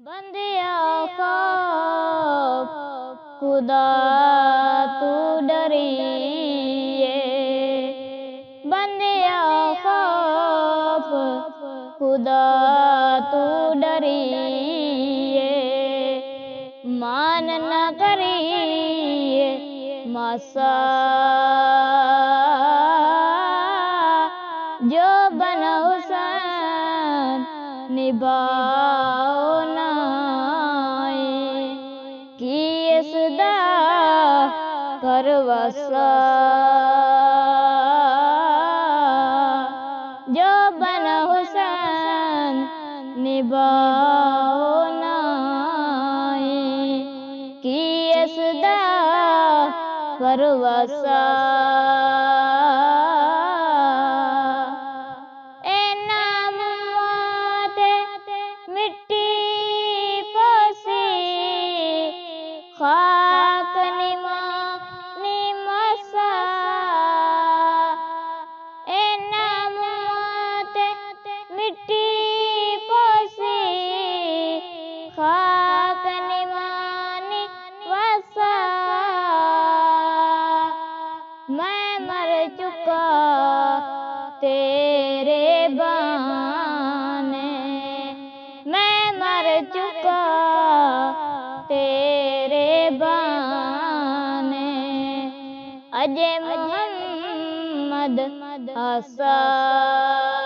बंदिया खौफ खुदा तू डरिए, बंदिया खौफ खुदा तू डरिए, मान न करिए मासा जो बन हुसैन निभाओ नाए कि सदा करवसा जो बन हुसैन निभाओ नाए कि सदा करवसा खाक निमसा ए नामत मिट्टी पोसी खाक निमानी वसा मैं मर चुका तेरे बाने, मैं मर चुका तेरे बाने अजय मोहम्मद हसन।